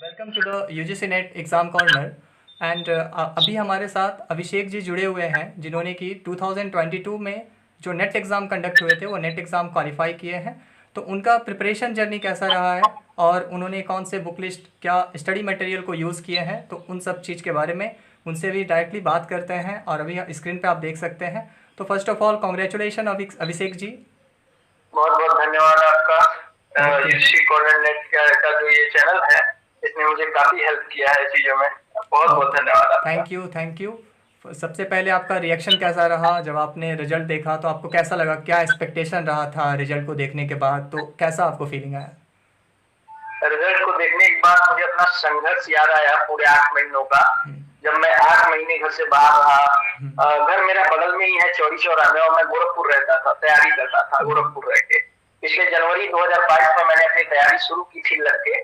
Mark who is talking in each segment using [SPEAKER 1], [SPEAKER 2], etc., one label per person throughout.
[SPEAKER 1] Welcome to the UGC NET exam corner and अभी हमारे साथ अभिषेक जी जुड़े हुए हैं जिन्होंने कि 2022 में जो नेट एग्ज़ाम कंडक्ट हुए थे वो नेट एग्ज़ाम क्वालिफाई किए हैं। तो उनका प्रिपरेशन जर्नी कैसा रहा है और उन्होंने कौन से बुक लिस्ट क्या स्टडी मटेरियल को यूज़ किए हैं, तो उन सब चीज़ के बारे में उनसे भी डायरेक्टली बात करते हैं। और अभी स्क्रीन पे आप देख सकते हैं। तो first of all congratulation Abhishek ji.
[SPEAKER 2] बहुत बहुत धन्यवाद आपका। यूसी कॉर्नर नेट का जो ये चैनल है इसने मुझे काफी हेल्प किया है चीजों में। बहुत बहुत धन्यवाद आपका।
[SPEAKER 1] Thank you. सबसे पहले आपका रिएक्शन कैसा रहा जब आपने रिजल्ट देखा? तो आपको कैसा लगा, क्या एक्सपेक्टेशन रहा था रिजल्ट को देखने के बाद? तो कैसा आपको फीलिंग आया?
[SPEAKER 2] रिजल्ट को देखने के बाद मुझे अपना संघर्ष याद आया पूरे 8 महीनों का। जब मैं 8 महीने घर से बाहर रहा। घर मेरा बगल में ही है चौरी चौरा में, और मैं गोरखपुर रहता था, तैयारी करता था गोरखपुर रह के। पिछले जनवरी 2022 में मैंने अपनी तैयारी शुरू की थी लग के।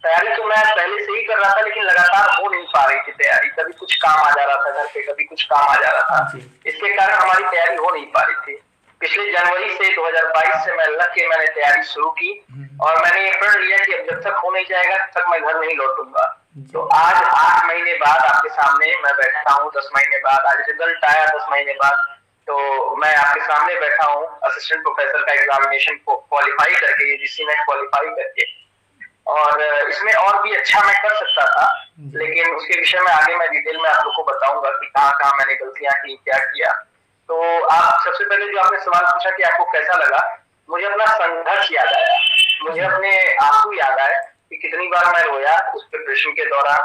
[SPEAKER 2] तैयारी तो मैं पहले से ही कर रहा था, लेकिन लगातार हो नहीं पा रही थी तैयारी। कभी कुछ काम आ जा रहा था घर पे, कभी कुछ काम आ जा रहा था। इसके कारण हमारी तैयारी हो नहीं पा रही थी। पिछले जनवरी से 2022 से मैं लग के मैंने तैयारी शुरू की, और मैंने ये प्रण लिया कि अब जब तक हो नहीं जाएगा तब तक मैं घर नहीं लौटूंगा। तो आज 8 महीने बाद आपके सामने मैं बैठा हूँ। 10 महीने बाद आज रिजल्ट आया, 10 महीने बाद तो मैं आपके सामने बैठा हूँ असिस्टेंट प्रोफेसर का एग्जामिनेशन को क्वालिफाई करके, यूजीसी नेट क्वालिफाई करके। और इसमें और भी अच्छा मैं कर सकता था, लेकिन उसके विषय में आगे मैं डिटेल में आप लोग को बताऊंगा कि कहाँ कहाँ मैंने गलतियां की, क्या किया। तो आप सबसे पहले जो आपने सवाल पूछा कि आपको कैसा लगा, मुझे अपना संघर्ष याद आया, मुझे अपने आंसू याद आए कि कितनी बार मैं रोया उस प्रिपरेशन के दौरान,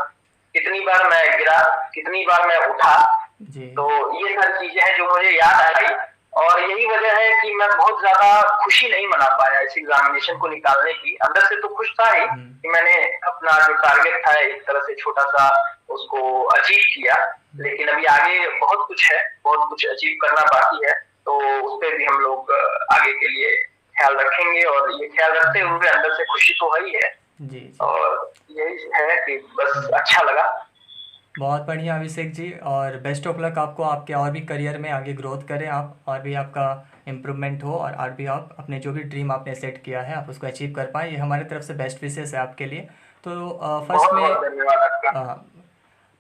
[SPEAKER 2] कितनी बार मैं गिरा, कितनी बार मैं उठा। तो ये सारी चीजें हैं जो मुझे याद आई, और यही वजह है कि मैं बहुत ज्यादा खुशी नहीं मना पाया इस एग्जामिनेशन को निकालने की। अंदर से तो खुश था ही कि मैंने अपना जो टारगेट था एक तरह से छोटा सा उसको अचीव किया, लेकिन अभी आगे बहुत कुछ है, बहुत कुछ अचीव करना बाकी है। तो उस पर भी हम लोग आगे के लिए ख्याल रखेंगे, और ये ख्याल रखते हुए अंदर से खुशी तो है ही है जी। और यही है कि बस अच्छा लगा।
[SPEAKER 1] बहुत बढ़िया अभिषेक जी, और बेस्ट ऑफ लक आपको, आपके और भी करियर में आगे ग्रोथ करें आप, और भी आपका इम्प्रूवमेंट हो, और भी आप अपने जो भी ड्रीम आपने सेट किया है आप उसको अचीव कर पाएँ। ये हमारी तरफ से बेस्ट विशेस है आपके लिए। तो फर्स्ट में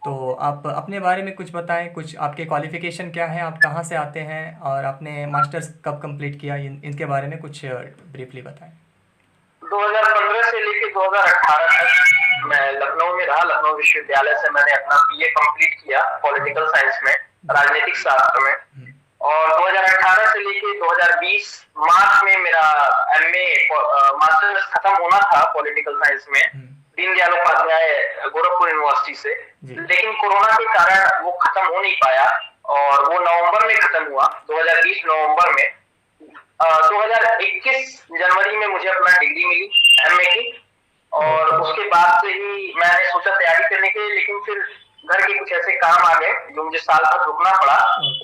[SPEAKER 1] तो आप अपने बारे में कुछ बताएं, कुछ आपके क्वालिफिकेशन क्या है, आप कहाँ से आते हैं, और आपने मास्टर्स कब कंप्लीट किया, इनके बारे में कुछ ब्रीफली बताएं।
[SPEAKER 2] 2015 से लेकर 2018 तक मैं लखनऊ में रहा। लखनऊ विश्वविद्यालय से मैंने अपना बीए कंप्लीट किया पॉलिटिकल साइंस में, राजनीतिक शास्त्र में। और 2018 से लेकर 2020 मार्च में मेरा एमए मास्टर्स खत्म होना था पॉलिटिकल साइंस में, दीनदयाल उपाध्याय गोरखपुर यूनिवर्सिटी से। लेकिन कोरोना के कारण वो खत्म हो नहीं पाया, और वो नवंबर में खत्म हुआ, 2020 नवंबर में। 2021 जनवरी में मुझे अपना डिग्री मिली एमए की, और उसके बाद से ही मैंने सोचा तैयारी करने के लिए, लेकिन फिर घर के कुछ ऐसे काम आ गए जो मुझे साल भर रुकना पड़ा।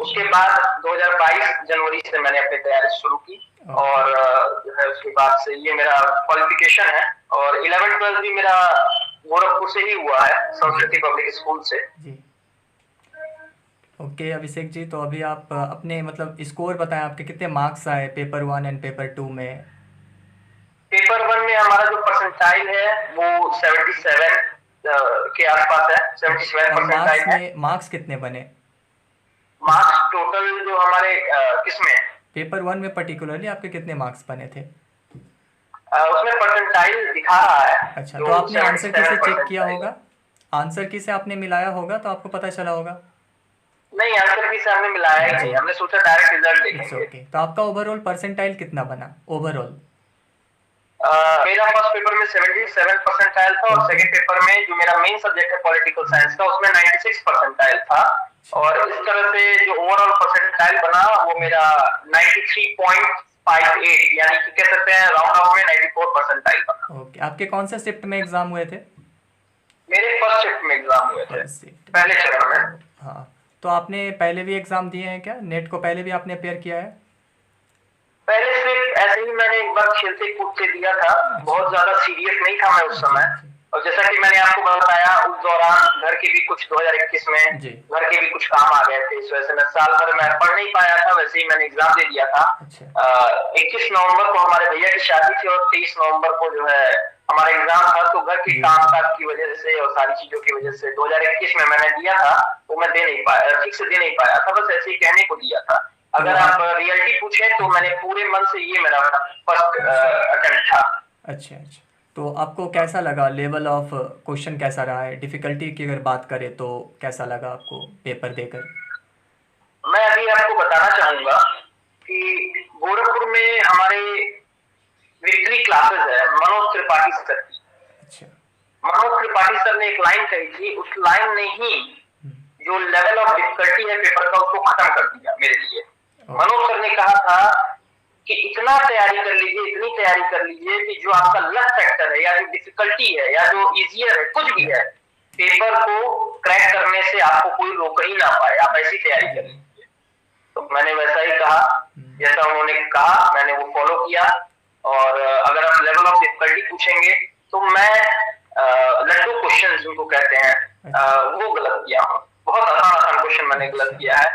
[SPEAKER 2] उसके बाद 2022 जनवरी से मैंने अपनी तैयारी शुरू की, और जो है उसके बाद से ये मेरा क्वालिफिकेशन है। और 11-12 भी मेरा गोरखपुर से ही हुआ है, संस्कृति पब्लिक स्कूल से।
[SPEAKER 1] ओके अभिषेक जी, तो अभी आप अपने मतलब स्कोर बताएं, आपके कितने मार्क्स आए पेपर 1 एंड पेपर 2 में?
[SPEAKER 2] पेपर 1 में हमारा जो परसेंटाइल है वो 77 के आसपास है, 77 परसेंटाइल है।
[SPEAKER 1] मार्क्स कितने बने?
[SPEAKER 2] मार्क्स टोटल जो हमारे किसमें
[SPEAKER 1] पेपर 1 में पर्टिकुलरली आपके कितने मार्क्स बने थे?
[SPEAKER 2] उसमें परसेंटाइल दिखा रहा है।
[SPEAKER 1] अच्छा, तो आपने आंसर की से चेक किया होगा, आंसर की से आपने मिलाया होगा, तो आपको पता चला होगा।
[SPEAKER 2] नहीं, आंसर की से हमने मिलाया ही नहीं, हमने सोचा डायरेक्ट रिजल्ट देखेंगे।
[SPEAKER 1] ओके, तो आपका ओवरऑल परसेंटाइल कितना बना ओवरऑल?
[SPEAKER 2] मेरा फर्स्ट पेपर में 77 परसेंटाइल था, और सेकंड पेपर में जो मेरा मेन सब्जेक्ट है पॉलिटिकल साइंस का, उसमें 96 परसेंटाइल था। और इस तरह से जो ओवरऑल परसेंटाइल बना वो मेरा 93.58, यानी कि कह सकते हैं राउंड ऑफ में 94 परसेंटाइल बना।
[SPEAKER 1] ओके, आपके कौन से शिफ्ट में एग्जाम हुए थे?
[SPEAKER 2] मेरे फर्स्ट शिफ्ट में एग्जाम हुए थे, पहले चरण में।
[SPEAKER 1] हाँ, तो आपने पहले भी एग्जाम दिए हैं क्या? नेट को पहले भी आपने अपेयर किया है?
[SPEAKER 2] पहले सिर्फ ऐसे ही मैंने एक बार खेलते कूदते दिया था, बहुत ज्यादा सीरियस नहीं था मैं उस समय। और जैसा कि मैंने आपको बताया, उस दौरान घर के भी कुछ 2021 में घर के भी कुछ काम आ गए थे, इस वजह से मैं साल भर मैं पढ़ नहीं पाया था। वैसे ही मैंने एग्जाम दे दिया था। 21 नवंबर को हमारे भैया की शादी थी, और 23 नवंबर को जो है हमारा एग्जाम था, तो घर के
[SPEAKER 1] जी
[SPEAKER 2] काम काज की वजह से और सारी चीजों की वजह से 2021 में मैंने दिया था, तो मैं दे नहीं पाया, ठीक से दे नहीं पाया था, बस ऐसे ही कहने को दिया था।
[SPEAKER 1] तो
[SPEAKER 2] अगर आप
[SPEAKER 1] आप
[SPEAKER 2] रियलिटी पूछे तो
[SPEAKER 1] अच्छा
[SPEAKER 2] मैंने पूरे मन से, ये मेरा फर्स्ट
[SPEAKER 1] अच्छा
[SPEAKER 2] अटेम्प्ट था।
[SPEAKER 1] अच्छा अच्छा। तो आपको कैसा लगा, लेवल ऑफ क्वेश्चन कैसा रहा है, डिफ़िकल्टी की अगर बात करें तो कैसा लगा आपको पेपर देकर?
[SPEAKER 2] मैं अभी आपको बताना चाहूंगा कि गोरखपुर में हमारे विक्ट्री क्लासेस है मनोज त्रिपाठी सर की।
[SPEAKER 1] अच्छा।
[SPEAKER 2] मनोज त्रिपाठी सर ने एक लाइन कही थी, उस लाइन ने ही
[SPEAKER 1] हम्म,
[SPEAKER 2] जो लेवल ऑफ डिफिकल्टी है पेपर का, उसको खत्म कर दिया मेरे लिए।
[SPEAKER 1] ओके।
[SPEAKER 2] मनोज सर ने कहा था कि इतना तैयारी कर लीजिए, इतनी तैयारी कर लीजिए कि जो आपका लक फैक्टर है या जो डिफिकल्टी है या जो इजियर है, कुछ भी है, पेपर को क्रैक करने से आपको कोई रोक ही ना पाए, आप ऐसी तैयारी
[SPEAKER 1] जी।
[SPEAKER 2] कर लीजिए। तो मैंने वैसा ही कहा,
[SPEAKER 1] हम्म,
[SPEAKER 2] जैसा उन्होंने कहा मैंने वो फॉलो किया। और अगर आप लेवल ऑफ डिफिकल्टी पूछेंगे तो मैं लड्डू क्वेश्चन जिनको कहते हैं,
[SPEAKER 1] अच्छा
[SPEAKER 2] वो गलत किया हूँ। बहुत आसान आसान क्वेश्चन मैंने गलत
[SPEAKER 1] अच्छा।
[SPEAKER 2] किया है,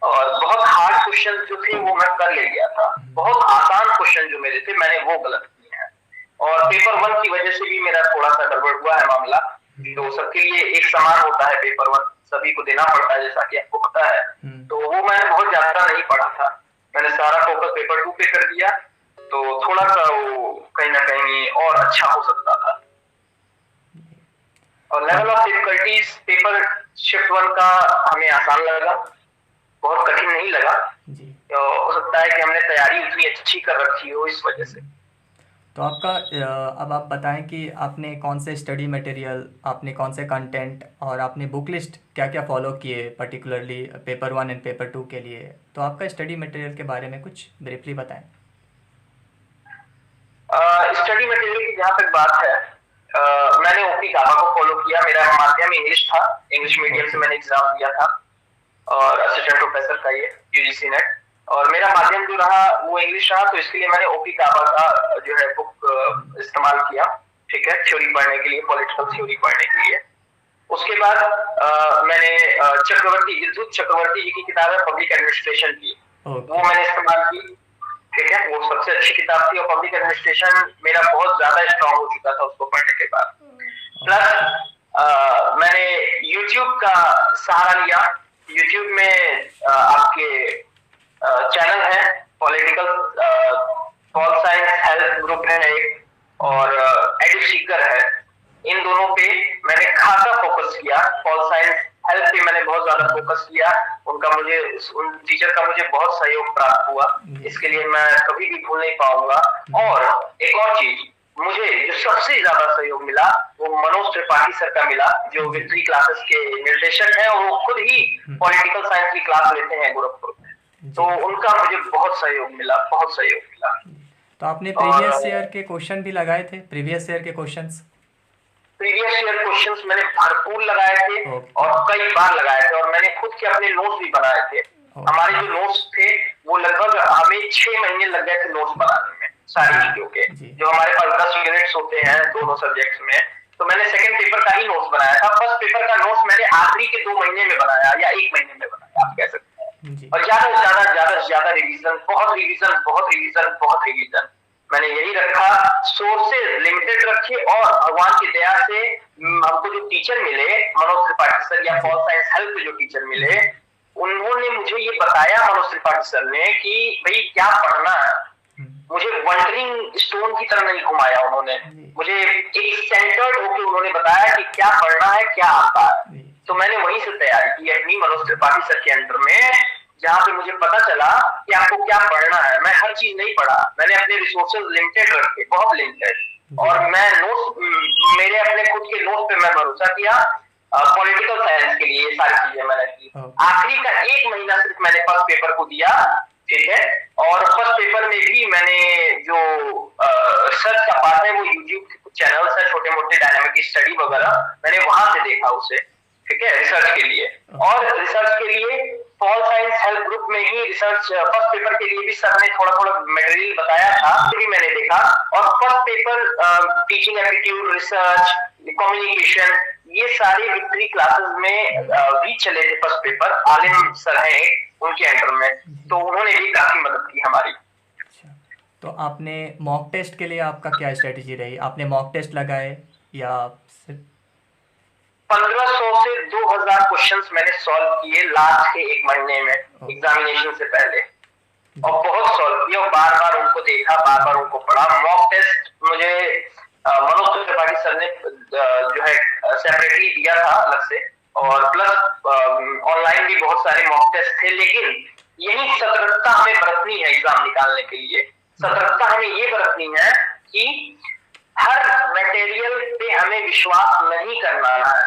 [SPEAKER 2] और बहुत हार्ड क्वेश्चन जो थे वो मैं कर ले गया था।
[SPEAKER 1] हम्म,
[SPEAKER 2] बहुत आसान क्वेश्चन जो मेरे थे मैंने वो गलत किए हैं, और पेपर वन की वजह से भी मेरा थोड़ा सा गड़बड़ हुआ है मामला।
[SPEAKER 1] हम्म,
[SPEAKER 2] जो सबके लिए एक समान होता है, पेपर वन सभी को देना पड़ता है जैसा कि आपको पता है।
[SPEAKER 1] हम्म,
[SPEAKER 2] तो वो मैंने बहुत ज्यादा नहीं पढ़ा था, मैंने सारा फोकस पेपर टू पे कर दिया, तो थोड़ा सा वो कहीं ना कहीं और अच्छा हो सकता था। और
[SPEAKER 1] तो
[SPEAKER 2] level of difficulties paper shift one का हमें आसान लगा, बहुत कठिन नहीं लगा।
[SPEAKER 1] जी।
[SPEAKER 2] तो हो सकता है कि हमने तैयारी उतनी अच्छी कर रखी हो इस वजह से।
[SPEAKER 1] हम्म, तो आपका अब आप बताएं कि आपने कौन से स्टडी मटेरियल, आपने कौन से कंटेंट और आपने बुक लिस्ट क्या क्या फॉलो किए particularly paper one and paper two के लिए। तो आपका स्टडी मटेरियल के बारे में कुछ ब्रीफली बताएं।
[SPEAKER 2] स्टडी मटेरियल की जहाँ तक बात है, मैंने ओपी गाबा को फॉलो किया। मेरा माध्यम इंग्लिश था, इंग्लिश मीडियम से
[SPEAKER 1] ओके।
[SPEAKER 2] मैंने एग्जाम दिया था, और असिस्टेंट प्रोफेसर का ये यूजीसी नेट, और मेरा माध्यम जो रहा वो इंग्लिश रहा, तो इसके लिए मैंने ओपी गाबा का जो है बुक इस्तेमाल किया, ठीक है, थ्योरी पढ़ने के लिए, पॉलिटिकल थ्योरी पढ़ने के लिए। उसके बाद मैंने चक्रवर्ती, विद्युत चक्रवर्ती जी की किताब है पब्लिक एडमिनिस्ट्रेशन की, वो
[SPEAKER 1] ओके।
[SPEAKER 2] मैंने इस्तेमाल की, ठीक है, वो सबसे अच्छी किताब थी। और पब्लिक एडमिनिस्ट्रेशन मेरा बहुत ज्यादा स्ट्रांग हो चुका था उसको पढ़ने के बाद।
[SPEAKER 1] ओके।
[SPEAKER 2] प्लस मैंने यूट्यूब का सहारा लिया। यूट्यूब में आपके चैनल है political, pol science health group है एक, और एडु सीकर है। इन दोनों पे मैंने खासा फोकस किया। पॉल साइंस हेल्थ पे मैंने बहुत ज्यादा फोकस किया, उनका मुझे, उन टीचर का मुझे बहुत सहयोग प्राप्त हुआ,
[SPEAKER 1] जी।
[SPEAKER 2] इसके लिए मैं कभी भी भूल नहीं पाऊंगा। और एक और चीज, मुझे जो सबसे ज्यादा सहयोग मिला वो मनोज त्रिपाठी सर का मिला, जो
[SPEAKER 1] जी।
[SPEAKER 2] विक्ट्री क्लासेस के निर्देशक हैं, और वो खुद ही पॉलिटिकल साइंस की क्लास लेते हैं गोरखपुर में। तो
[SPEAKER 1] जी।
[SPEAKER 2] उनका मुझे बहुत सहयोग मिला, बहुत सहयोग मिला।
[SPEAKER 1] तो आपने
[SPEAKER 2] और
[SPEAKER 1] प्रीवियस ईयर के क्वेश्चन भी लगाए थे, प्रीवियस ईयर के क्वेश्चंस?
[SPEAKER 2] प्रीवियस ईयर क्वेश्चंस मैंने भरपूर लगाए थे,
[SPEAKER 1] ओके।
[SPEAKER 2] और कई बार लगाए थे, और मैंने खुद के अपने नोट्स भी बनाए थे। हमारे
[SPEAKER 1] ओके।
[SPEAKER 2] जो नोट्स थे वो लगभग हमें 6 महीने लग गए थे नोट्स बनाने में, सारी
[SPEAKER 1] जी
[SPEAKER 2] चीजों के।
[SPEAKER 1] जी।
[SPEAKER 2] जो हमारे पास 10 यूनिट्स होते हैं दोनों सब्जेक्ट्स में, तो मैंने सेकंड पेपर का ही नोट्स बनाया था। फर्स्ट पेपर का नोट्स मैंने आखिरी के 2 महीने में बनाया, या 1 महीने में बनाया, आप कह सकते हैं।
[SPEAKER 1] जी।
[SPEAKER 2] और ज्यादा रिवीजन, बहुत रिवीजन, बहुत रिवीजन, बहुत रिवीजन मैंने यही रखा। सोर्सेज लिमिटेड रखे, और भगवान की दया से हमको जो टीचर मिले, मनोज त्रिपाठी सर या
[SPEAKER 1] जी
[SPEAKER 2] पॉल साइंस हेल्थ के जो टीचर मिले,
[SPEAKER 1] जी
[SPEAKER 2] उन्होंने मुझे ये बताया, मनोज त्रिपाठी सर ने, कि भाई क्या पढ़ना है। मुझे वंडरिंग स्टोन की तरह नहीं घुमाया उन्होंने,
[SPEAKER 1] जी
[SPEAKER 2] मुझे एक सेंटर्ड होकर उन्होंने बताया कि क्या पढ़ना है, क्या आता है।
[SPEAKER 1] जी
[SPEAKER 2] तो मैंने वहीं से तैयारी की अपनी मनोज त्रिपाठी सर के अंडर में, जहाँ पे मुझे पता चला कि आपको क्या पढ़ना है। मैं हर चीज नहीं पढ़ा, मैंने अपने रिसोर्सेज लिमिटेड रखे, बहुत लिमिटेड, और मैं नोट्स, मेरे अपने खुद के नोट्स पे मैं भरोसा किया। पॉलिटिकल साइंस के लिए ये सारी चीजें मैंने की। आखिरी का 1 महीना सिर्फ मैंने फर्स्ट पेपर को दिया, ठीक है। और फर्स्ट पेपर में भी मैंने जो रिसर्च का पार्ट है, वो यूट्यूब के कुछ चैनल्स है छोटे मोटे, डायनामिक स्टडी वगैरह, मैंने वहां से देखा उसे, ठीक है, रिसर्च के लिए। और रिसर्च के लिए पॉल साइंस हेल्थ ग्रुप में ही रिसर्च फर्स्ट पेपर के लिए भी सर ने थोड़ा थोड़ा मटेरियल बताया था, भी मैंने देखा। और first paper teaching aptitude, research, communication, ये सारे विक्ट्री क्लासेस में भी चले थे। फर्स्ट पेपर आलिम सर हैं उनके अंडर में, तो उन्होंने भी काफी मदद की हमारी।
[SPEAKER 1] अच्छा। तो आपने मॉक टेस्ट के लिए आपका क्या स्ट्रेटेजी रही? आपने मॉक टेस्ट लगाए या सिर्फ?
[SPEAKER 2] 1500 से 2000 क्वेश्चंस मैंने सॉल्व किए लास्ट के एक महीने में एग्जामिनेशन से पहले, और बहुत सॉल्व किया, और बार बार उनको देखा, बार बार उनको पढ़ा। मॉक टेस्ट मुझे मनोज त्रिपाठी सर ने जो है सेपरेटली दिया था अलग से, और प्लस ऑनलाइन भी बहुत सारे मॉक टेस्ट थे। लेकिन यही सतर्कता हमें बरतनी है एग्जाम निकालने के लिए। सतर्कता हमें ये बरतनी है कि हर मटेरियल पे हमें विश्वास नहीं करना है।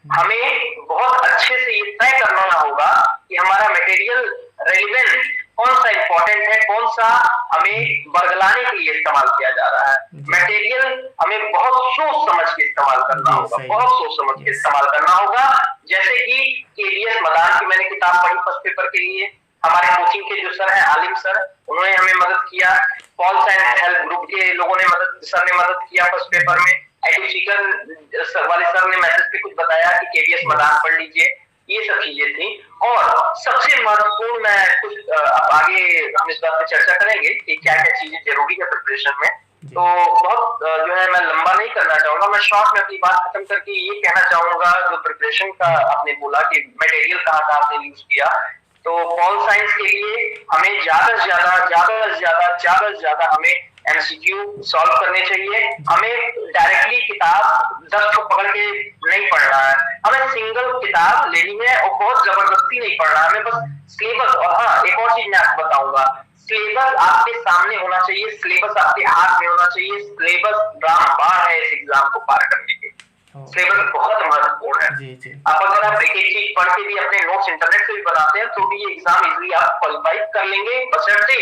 [SPEAKER 2] हमें बहुत अच्छे से ये तय करना होगा कि हमारा मटेरियल रेलिवेंट, कौन सा इंपॉर्टेंट है, कौन सा हमें बरगलाने के लिए इस्तेमाल किया जा रहा है। मटेरियल हमें बहुत सोच समझ के इस्तेमाल करना होगा, बहुत सोच समझ के इस्तेमाल करना होगा। जैसे कि केवीएस मदान की मैंने किताब पढ़ी फर्स्ट पेपर के लिए, हमारे कोचिंग के जो सर हैं आलिम सर, उन्होंने हमें मदद किया। पॉल साइंस हेल्प ग्रुप के लोगों ने सर ने मदद किया फर्स्ट पेपर में। एडुसीकर वाले सर ने मैसेज पे कुछ बताया कि केवीएस मदान पढ़ लीजिए, ये सब चीजें थी। और सबसे महत्वपूर्ण, मैं कुछ अब आगे हम इस बात पे चर्चा करेंगे कि क्या क्या चीजें जरूरी है प्रिपरेशन में, तो बहुत जो है मैं लंबा नहीं करना चाहूंगा। मैं शॉर्ट में अपनी बात खत्म करके ये कहना चाहूंगा, जो प्रिपरेशन का आपने बोला कि मटेरियल कहाँ कहाँ से यूज किया, तो पॉल साइंस के लिए हमें ज्यादा से ज्यादा हमें एमसीक्यू सॉल्व करने चाहिए। हमें डायरेक्टली किताब 10 को पकड़ के नहीं पढ़ना है, हमें सिंगल किताब लेनी है और बहुत जबरदस्ती नहीं पढ़ना है, हमें बस सिलेबस। और हाँ, एक और चीज मैं आपको बताऊंगा, सिलेबस आपके सामने होना चाहिए, सिलेबस आपके हाथ में होना चाहिए। सिलेबस रामबाण है इस एग्जाम को पार करने के। सिलेबस बहुत महत्वपूर्ण है। अब अगर आप एक एक चीज पढ़ के भी अपने नोट्स इंटरनेट से भी बनाते हैं तो भी ये एग्जाम इजीली आप क्वालिफाई कर लेंगे, बशर्ते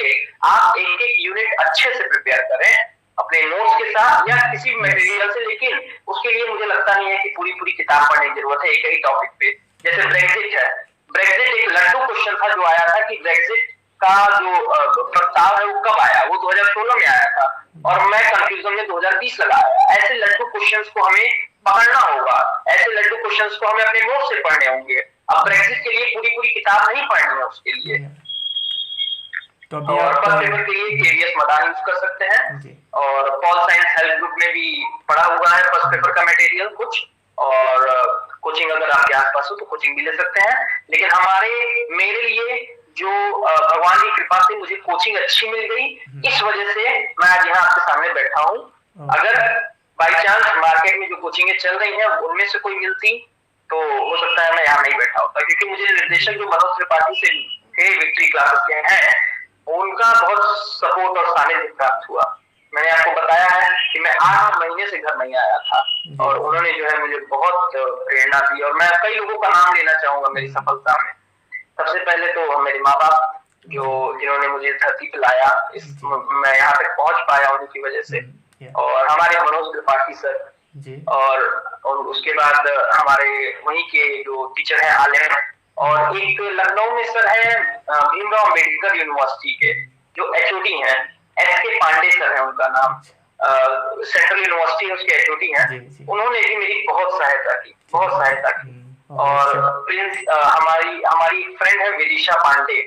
[SPEAKER 2] आप एक एक यूनिट अच्छे से प्रिपेयर करें अपने नोट्स के साथ या किसी भी मटेरियल से। लेकिन उसके लिए मुझे लगता नहीं है कि पूरी पूरी किताब पढ़ने की जरूरत है एक ही टॉपिक पे। जैसे ब्रेक्जिट है, ब्रेक्जिट एक लड्डू क्वेश्चन था जो आया था कि ब्रेक्जिट का जो प्रस्ताव है वो कब आया, वो 2016 में आया था, और मैं कंफ्यूजन में 2020 लगाया। ऐसे लड्डू क्वेश्चंस को हमें पकड़ना होगा, ऐसे लड्डू क्वेश्चंस को हमें अपने नोट से पढ़ने होंगे। अब ब्रेक्जिट के लिए पूरी पूरी किताब नहीं पढ़नी है उसके लिए, तो और फर्स्ट पेपर के लिए केवीएस मदान यूज कर सकते हैं, और पॉल साइंस हेल्प ग्रुप में भी पढ़ा हुआ है फर्स्ट पेपर का मटेरियल कुछ, और कोचिंग अगर आपके आसपास हो तो कोचिंग भी ले सकते हैं। लेकिन मेरे लिए जो भगवान की कृपा से मुझे कोचिंग अच्छी मिल गई, इस वजह से मैं आज यहाँ आपके सामने बैठा हूँ। अगर बाई चांस मार्केट में जो कोचिंगें चल रही हैं उनमें से कोई मिलती तो हो सकता है मैं यहाँ नहीं बैठा होता, क्योंकि मुझे निर्देशक जो मनोज त्रिपाठी से थे विक्ट्री क्लासेस के हैं, उनका बहुत सपोर्ट और सानिध्य प्राप्त हुआ। मैंने आपको बताया है कि मैं 8 महीने से घर नहीं आया था, और उन्होंने जो है मुझे बहुत प्रेरणा दी। और मैं कई लोगों का नाम लेना चाहूंगा मेरी सफलता में। सबसे पहले तो मेरे माँ बाप, जिन्होंने मुझे धरती पे लाया, मैं यहाँ तक पहुंच पाया उनकी वजह से, और हमारे मनोज त्रिपाठी सर, और उसके बाद हमारे वहीं के जो टीचर हैं आलिम, और एक लखनऊ में सर है भीमराव अम्बेडकर यूनिवर्सिटी के जो एचओडी हैं, एस.के. पांडे सर है उनका नाम, सेंट्रल यूनिवर्सिटी उसके एचओडी हैं। उन्होंने भी मेरी बहुत सहायता की, बहुत सहायता की। और प्रिंस हमारी फ्रेंड है विदिशा पांडे,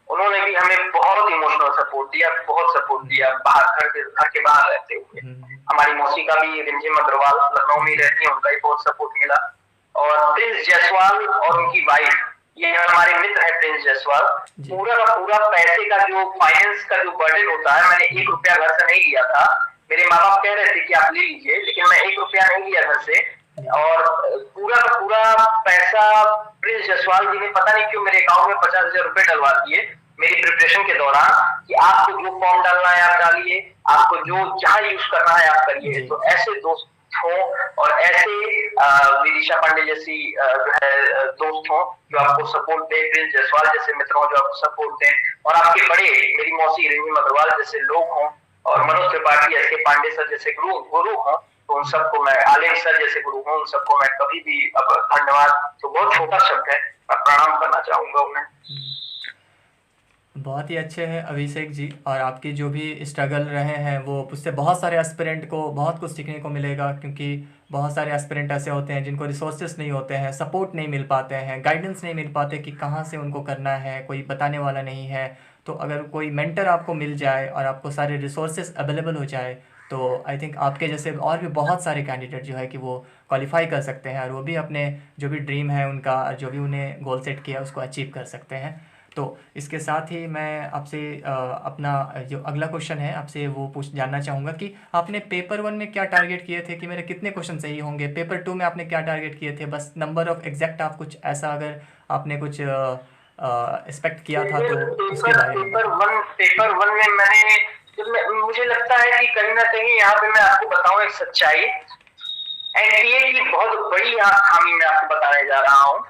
[SPEAKER 2] उन्होंने भी हमें बहुत इमोशनल सपोर्ट दिया, बहुत सपोर्ट दिया, घर के बाहर रहते हुए। हमारी मौसी का भी रिमझिम अग्रवाल लखनऊ में रहती है, उनका भी बहुत सपोर्ट मिला। और प्रिंस जायसवाल और उनकी वाइफ, ये हमारे मित्र है प्रिंस जायसवाल, पूरा का पूरा पैसे का जो फाइनेंस का जो बर्डन होता है, मैंने 1 रुपया घर से नहीं लिया था। मेरे माँ बाप कह रहे थे कि आप ले लीजिए, लेकिन मैं 1 रुपया नहीं लिया घर से, और पूरा का पूरा पैसा प्रिंस जायसवाल जी ने पता नहीं क्यों मेरे अकाउंट में 50,000 रुपए डलवा दिए मेरी प्रिपरेशन के दौरान, कि आपको जो फॉर्म डालना है आप डालिए, आपको जो जहाँ यूज करना है आप करिए। तो ऐसे दोस्त हों, और ऐसे विदिशा पांडे जैसी जो है दोस्त हों जो आपको सपोर्ट दें, प्रिंस जायसवाल जैसे मित्र हों जो आपको सपोर्ट दें, और आपके बड़े, मेरी मौसी रिमझिम अग्रवाल जैसे लोग हों, और मनोज त्रिपाठी, एस.के. पांडे सर जैसे गुरु हों, तो उन सबको मैं, आलिम सर जैसे गुरु हों, उन सबको मैं कभी भी अब धन्यवाद तो बहुत छोटा शब्द है, मैं प्रणाम करना चाहूंगा उन्हें।
[SPEAKER 1] बहुत ही अच्छे हैं अभिषेक जी, और आपकी जो भी स्ट्रगल रहे हैं वो उससे बहुत सारे एस्पिरेंट को बहुत कुछ सीखने को मिलेगा, क्योंकि बहुत सारे एस्पिरेंट ऐसे होते हैं जिनको रिसोर्सेस नहीं होते हैं, सपोर्ट नहीं मिल पाते हैं, गाइडेंस नहीं मिल पाते कि कहाँ से उनको करना है, कोई बताने वाला नहीं है। तो अगर कोई मेंटर आपको मिल जाए और आपको सारे रिसोर्सेज अवेलेबल हो जाए, तो आई थिंक आपके जैसे और भी बहुत सारे कैंडिडेट जो है कि वो क्वालिफाई कर सकते हैं, और वो भी अपने जो भी ड्रीम है उनका, जो भी उन्हें गोल सेट किया उसको अचीव कर सकते हैं। तो इसके साथ ही मैं आपसे अपना जो अगला क्वेश्चन है आपसे वो पूछ जानना चाहूँगा कि आपने पेपर वन में क्या टारगेट किए थे, कि मेरे कितने क्वेश्चन सही होंगे, पेपर टू में आपने क्या टारगेट किए थे, बस नंबर ऑफ एग्जैक्ट आप कुछ ऐसा अगर आपने कुछ एक्सपेक्ट किया था तो उसके बारे में बताएं।
[SPEAKER 2] पेपर वन में मुझे लगता है कि कहीं ना कहीं यहाँ पे मैं आपको बताऊं एक सच्चाई, एनटीए की बहुत बड़ी यहाँ खामी मैं आपको बताने जा रहा हूँ।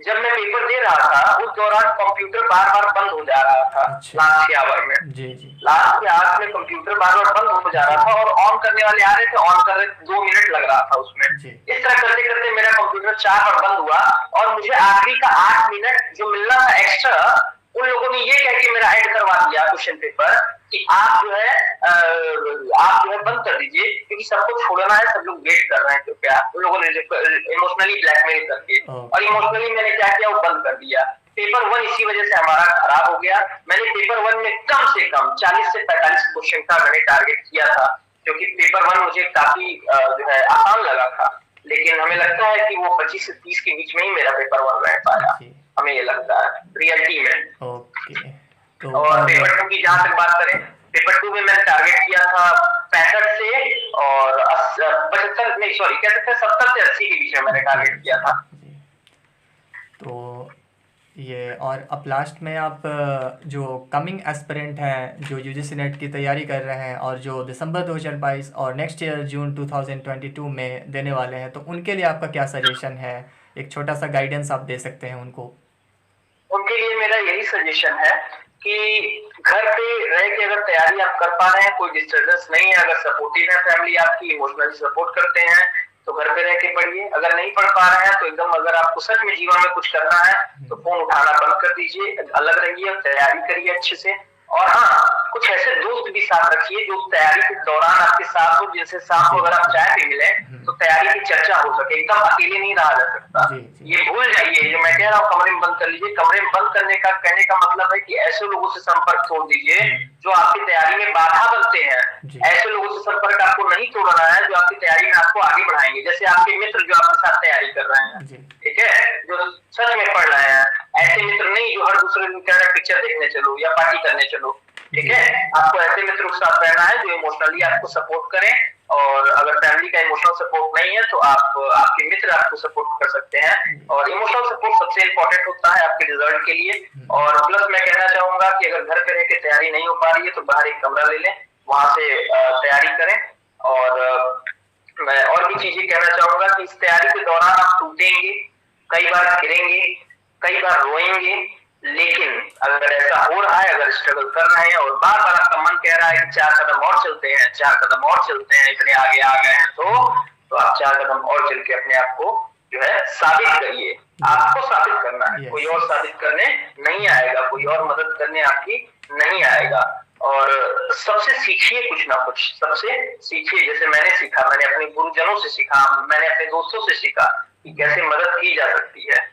[SPEAKER 2] जब मैं पेपर दे रहा था उस दौरान कंप्यूटर बार बार बंद हो जा रहा था।
[SPEAKER 1] अच्छा।
[SPEAKER 2] लास्ट के आवर में
[SPEAKER 1] जी जी।
[SPEAKER 2] लास्ट के आवर में कंप्यूटर बार बार बंद हो जा रहा था, और ऑन करने वाले आ रहे थे, ऑन कर रहे 2 मिनट लग रहा था उसमें।
[SPEAKER 1] जी।
[SPEAKER 2] इस तरह करते करते मेरा कंप्यूटर 4 बार बंद हुआ, और मुझे आखिरी का 8 मिनट जो मिलना था एक्स्ट्रा, उन लोगों ने ये कह के मेरा ऐड करवा दिया क्वेश्चन पेपर कि आप जो है बंद कर दीजिए, क्योंकि सबको छोड़ना है, सब लोग वेट कर रहे हैं कृपया। उन लोगों ने इमोशनली ब्लैकमेल करके, और इमोशनली मैंने क्या किया, वो बंद कर दिया। पेपर वन इसी वजह से हमारा खराब हो गया। मैंने पेपर वन में कम से कम 40 से 45 क्वेश्चन का मैंने टारगेट किया था, क्योंकि पेपर वन मुझे काफी जो है आसान लगा था, लेकिन हमें लगता है कि वो 25 से 30 के बीच में ही मेरा पेपर वन रह पाया, हमें ये लगता है रियलिटी में।
[SPEAKER 1] ओके। तो
[SPEAKER 2] और पेपर टू की जहां तक बात करें, पेपर टू में मैंने टारगेट किया था 65 से और 75 नहीं सॉरी क्या सकते 70 से 80 के बीच में मैंने टारगेट किया था।
[SPEAKER 1] तो ये, और अब लास्ट में आप जो कमिंग एस्पिरेंट हैं जो यूजीसी नेट की तैयारी कर रहे हैं और जो दिसंबर 2022 और नेक्स्ट ईयर जून 2022 में देने वाले हैं, तो उनके लिए आपका क्या सजेशन है, एक छोटा सा गाइडेंस आप दे सकते हैं उनको?
[SPEAKER 2] उनके लिए मेरा यही सजेशन है कि घर पे रह के अगर तैयारी आप कर पा रहे हैं, कोई डिस्टर्बेंस नहीं है, अगर सपोर्टिव है फैमिली आपकी, इमोशनली सपोर्ट करते हैं, तो घर पे रह के पढ़िए। अगर नहीं पढ़ पा रहे हैं तो एकदम, अगर आपको सच में जीवन में कुछ करना है तो फोन उठाना बंद कर दीजिए, अलग रहिए, तैयारी करिए अच्छे से। और हाँ, कुछ ऐसे दोस्त भी साथ रखिए जो तैयारी के दौरान आपके साथ हो, जिनसे साथ हो अगर आप चाय पे मिले तो तैयारी की चर्चा हो सके, एकदम अकेले नहीं रहा जा सकता। ये भूल जाइए जो मैं कह रहा हूँ, कमरे में बंद कर लीजिए। कमरे में बंद करने का कहने का मतलब है कि ऐसे लोगों से संपर्क छोड़ दीजिए जो आपकी तैयारी में बाधा बनते हैं। ऐसे लोगों से संपर्क आपको नहीं तोड़ना है जो आपकी तैयारी में आपको आगे बढ़ाएंगे, जैसे आपके मित्र जो आपके साथ तैयारी कर रहे हैं, ठीक है, जो सच में पढ़ रहे हैं। ऐसे मित्र नहीं जो हर दूसरे दिन कह रहे हैं पिक्चर देखने चलो या पार्टी करने चलो, ठीक है। आपको ऐसे मित्रों के साथ रहना है जो इमोशनली आपको सपोर्ट करें, और अगर फैमिली का इमोशनल सपोर्ट नहीं है तो आपके मित्र आपको सपोर्ट कर सकते हैं। और इमोशनल सपोर्ट सबसे इंपॉर्टेंट होता है आपके रिजल्ट के लिए। और प्लस मैं कहना चाहूंगा कि अगर घर पे रह के तैयारी नहीं हो पा रही है तो बाहर एक कमरा ले लें, वहां से तैयारी करें। और मैं और भी चीजें कहना चाहूंगा कि इस तैयारी के दौरान आप टूटेंगे, कई बार गिरेंगे, कई बार रोएंगे, लेकिन अगर ऐसा हो रहा है, अगर स्ट्रगल कर रहे हैं और बार बार आपका मन कह रहा है कि 4 कदम और चलते हैं, 4 कदम और चलते हैं, इतने आगे आ गए हैं, तो आप 4 कदम और चल के अपने आप को जो है साबित करिए। आपको साबित करना है, कोई और साबित करने नहीं आएगा, कोई और मदद करने आपकी नहीं आएगा। और सबसे सीखिए कुछ ना कुछ, सबसे सीखिए। जैसे मैंने सीखा, मैंने अपने गुरुजनों से सीखा, मैंने अपने दोस्तों से सीखा कि कैसे मदद की जा सकती है।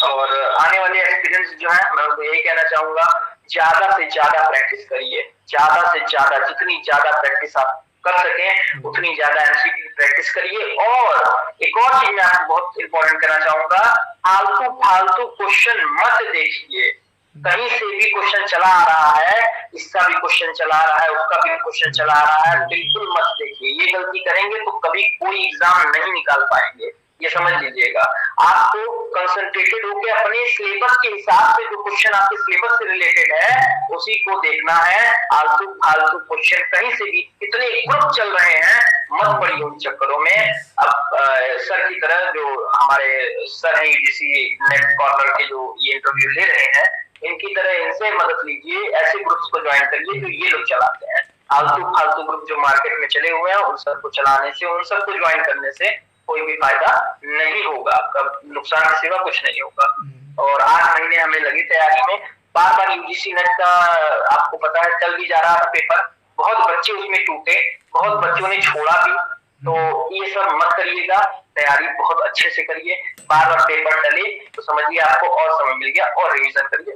[SPEAKER 2] और आने वाले एक्सपीरियंस जो है, मैं उनको यही कहना चाहूंगा, ज्यादा से ज्यादा प्रैक्टिस करिए, ज्यादा से ज्यादा, जितनी ज्यादा प्रैक्टिस आप कर सकें उतनी ज्यादा एमसीक्यू प्रैक्टिस करिए। और एक और चीज मैं आपको बहुत इंपॉर्टेंट कहना चाहूंगा, आलतू फालतू क्वेश्चन मत देखिए। कहीं से भी क्वेश्चन चला आ रहा है, इसका भी क्वेश्चन चला आ रहा है, उसका भी क्वेश्चन चला आ रहा है, बिल्कुल मत देखिए। ये गलती करेंगे तो कभी कोई एग्जाम नहीं निकाल पाएंगे, ये समझ लीजिएगा। आपको कंसंट्रेटेड होकर अपने सिलेबस के हिसाब से जो क्वेश्चन आपके सिलेबस से रिलेटेड है उसी को देखना है। आलतू फालतू क्वेश्चन कहीं से भी, कितने ग्रुप चल रहे हैं, मत पड़िए उन चक्करों में। अब सर की तरह जो हमारे सर है यूजीसी नेट कॉर्नर के जो ये इंटरव्यू ले रहे हैं, इनकी तरह इनसे मदद लीजिए, ऐसे ग्रुप्स को ज्वाइन करिए जो ये लोग चलाते हैं। आलतू फालतू ग्रुप जो मार्केट में चले हुए हैं उन सबको चलाने से, उन सबको ज्वाइन करने से कोई भी फायदा नहीं होगा, नुकसान के सिवा कुछ नहीं होगा। और 8 महीने हमें लगी तैयारी में, बार बार यूजीसी नेट का आपको पता है चल भी जा रहा था पेपर, बहुत बच्चे उसमें टूटे, बहुत बच्चों ने छोड़ा भी। तो ये सब मत करिएगा, तैयारी बहुत अच्छे से करिए। बार बार पेपर टले तो समझिए आपको और समय मिल गया और रिवीजन करिए।